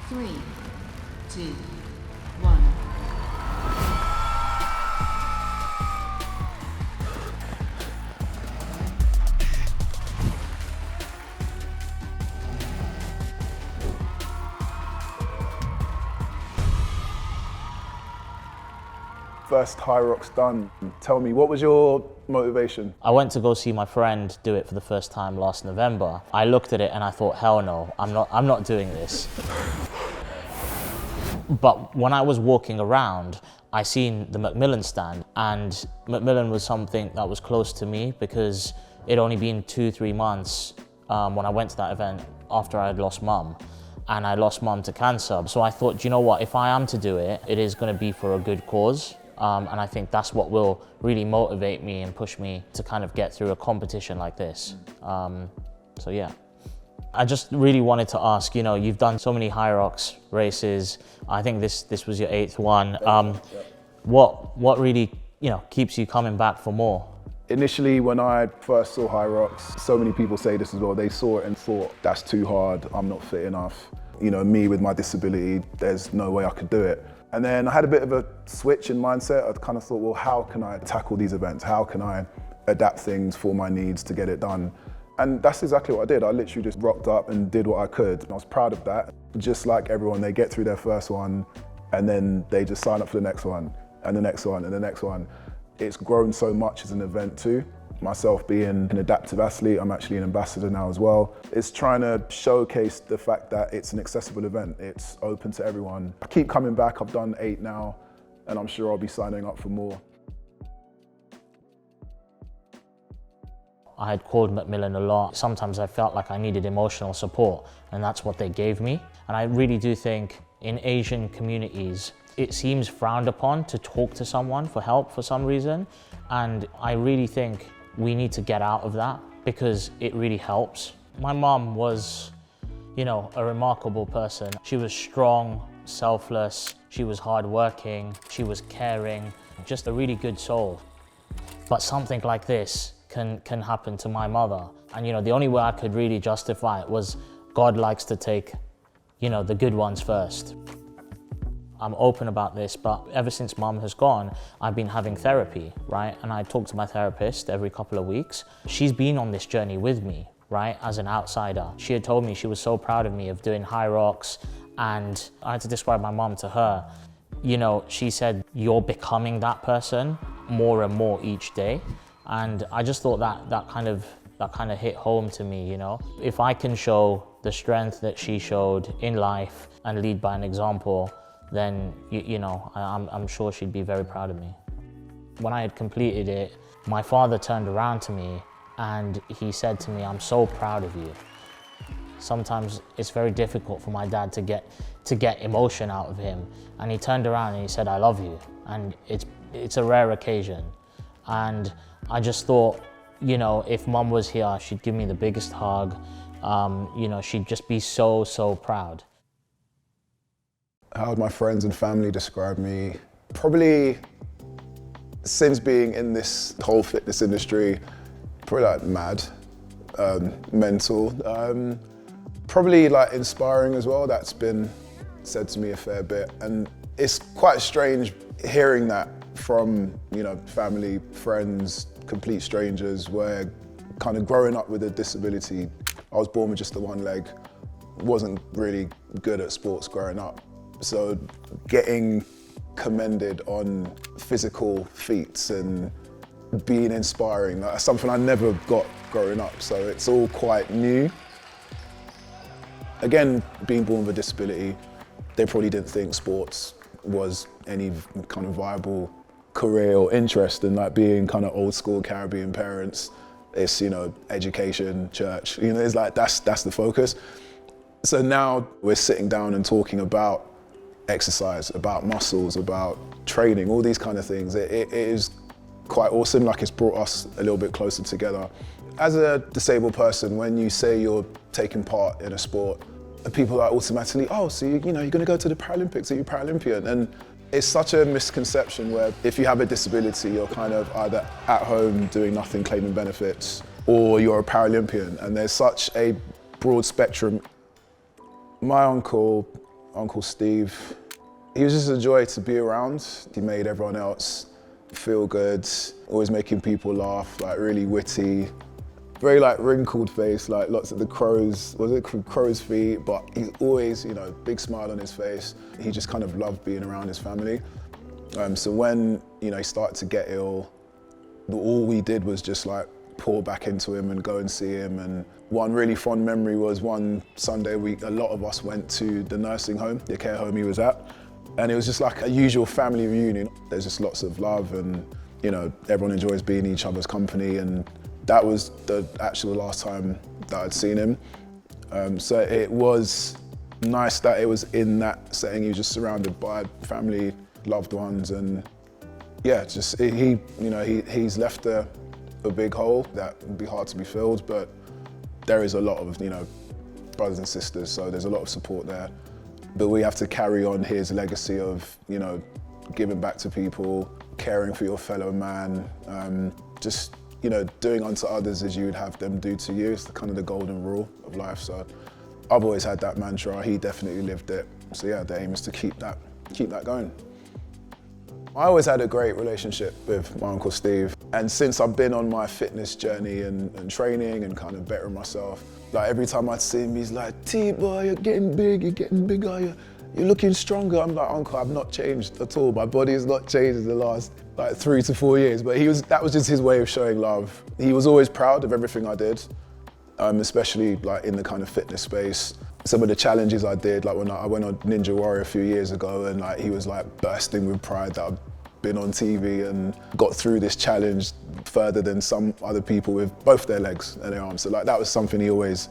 3, 2, 1. First HYROX done. Tell me, what was your motivation? I went to go see my friend do it for the first time last November. I looked at it and I thought, hell no, I'm not doing this. But when I was walking around, I seen the Macmillan stand, and Macmillan was something that was close to me because it'd only been 2-3 months when I went to that event after I had lost mum. And I lost mum to cancer. So I thought, you know what, if I am to do it, it is gonna be for a good cause. And I think that's what will really motivate me and push me to kind of get through a competition like this. So yeah. I just really wanted to ask, you know, you've done so many HYROX races. I think this was your 8th one. What really, you know, keeps you coming back for more? Initially, when I first saw HYROX, so many people say this as well, they saw it and thought, that's too hard, I'm not fit enough. You know, me with my disability, there's no way I could do it. And then I had a bit of a switch in mindset. I kind of thought, well, how can I tackle these events? How can I adapt things for my needs to get it done? And that's exactly what I did. I literally just rocked up and did what I could. And I was proud of that. Just like everyone, they get through their first one and then they just sign up for the next one and the next one and the next one. It's grown so much as an event too. Myself being an adaptive athlete, I'm actually an ambassador now as well. It's trying to showcase the fact that it's an accessible event. It's open to everyone. I keep coming back, I've done 8 now, and I'm sure I'll be signing up for more. I had called Macmillan a lot. Sometimes I felt like I needed emotional support, and that's what they gave me. And I really do think in Asian communities, it seems frowned upon to talk to someone for help for some reason. And I really think we need to get out of that because it really helps. My mom was, you know, a remarkable person. She was strong, selfless, she was hardworking, she was caring, just a really good soul. But something like this can happen to my mother. And you know, the only way I could really justify it was God likes to take, you know, the good ones first. I'm open about this, but ever since mum has gone, I've been having therapy, right? And I talk to my therapist every couple of weeks. She's been on this journey with me, right? As an outsider. She had told me she was so proud of me of doing HYROX, and I had to describe my mum to her. You know, she said, you're becoming that person more and more each day. And I just thought that kind of hit home to me, you know? If I can show the strength that she showed in life and lead by an example, then you know, I'm sure she'd be very proud of me. When I had completed it, my father turned around to me and he said to me, I'm so proud of you. Sometimes it's very difficult for my dad to get emotion out of him. And he turned around and he said, I love you. And it's a rare occasion. And I just thought, you know, if mum was here, she'd give me the biggest hug. You know, she'd just be so proud. How would my friends and family describe me? Probably, since being in this whole fitness industry, probably like mad, mental. Probably like inspiring as well. That's been said to me a fair bit. And it's quite strange hearing that from, you know, family, friends, complete strangers, where kind of growing up with a disability, I was born with just the one leg, wasn't really good at sports growing up. So getting commended on physical feats and being inspiring, that's something I never got growing up, so it's all quite new. Again, being born with a disability, they probably didn't think sports was any kind of viable career or interest, in like being kind of old school Caribbean parents. It's, you know, education, church, you know, it's like that's the focus. So now we're sitting down and talking about exercise, about muscles, about training, all these kind of things. It is quite awesome, like it's brought us a little bit closer together. As a disabled person, when you say you're taking part in a sport, people are automatically, oh, so you know, you're gonna go to the Paralympics, are you Paralympian? And it's such a misconception where if you have a disability, you're kind of either at home doing nothing, claiming benefits, or you're a Paralympian, and there's such a broad spectrum. My uncle, Uncle Steve. He was just a joy to be around. He made everyone else feel good, always making people laugh, like really witty. Very like wrinkled face, like lots of the crow's feet, but he's always, you know, big smile on his face. He just kind of loved being around his family. So when, you know, he started to get ill, all we did was just like pour back into him and go and see him. And one really fond memory was one Sunday week, a lot of us went to the nursing home, the care home he was at. And it was just like a usual family reunion. There's just lots of love and, you know, everyone enjoys being in each other's company. And that was the actual last time that I'd seen him. So it was nice that it was in that setting. He was just surrounded by family, loved ones, and yeah, just he's left a big hole that would be hard to be filled, but there is a lot of, you know, brothers and sisters, so there's a lot of support there. But we have to carry on his legacy of, you know, giving back to people, caring for your fellow man, just, you know, doing unto others as you would have them do to you. It's kind of the golden rule of life. So I've always had that mantra. He definitely lived it. So yeah, the aim is to keep that going. I always had a great relationship with my Uncle Steve. And since I've been on my fitness journey and training and kind of bettering myself, like every time I'd see him, he's like, T-boy, you're getting big, you're getting bigger, you're looking stronger. I'm like, Uncle, I've not changed at all. My body has not changed in the last like 3 to 4 years. But that was just his way of showing love. He was always proud of everything I did, especially like in the kind of fitness space. Some of the challenges I did, like when I went on Ninja Warrior a few years ago, and like he was like bursting with pride that I'd been on TV and got through this challenge further than some other people with both their legs and their arms. So like that was something he always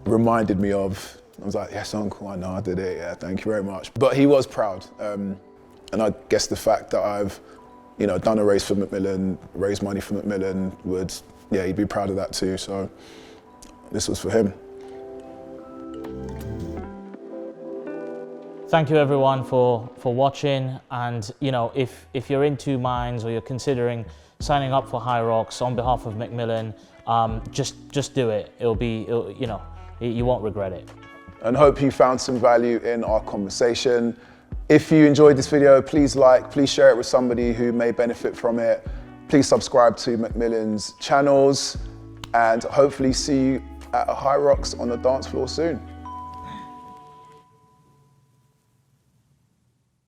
reminded me of. I was like, yes, Uncle, I know I did it, yeah, thank you very much. But he was proud. And I guess the fact that I've, you know, done a race for Macmillan, raised money for Macmillan he'd be proud of that too. So this was for him. Thank you everyone for watching, and you know, if you're in two minds or you're considering signing up for HYROX on behalf of Macmillan, just do it. You won't regret it. And hope you found some value in our conversation. If you enjoyed this video, please please share it with somebody who may benefit from it. Please subscribe to Macmillan's channels, and hopefully see you at a HYROX on the dance floor soon.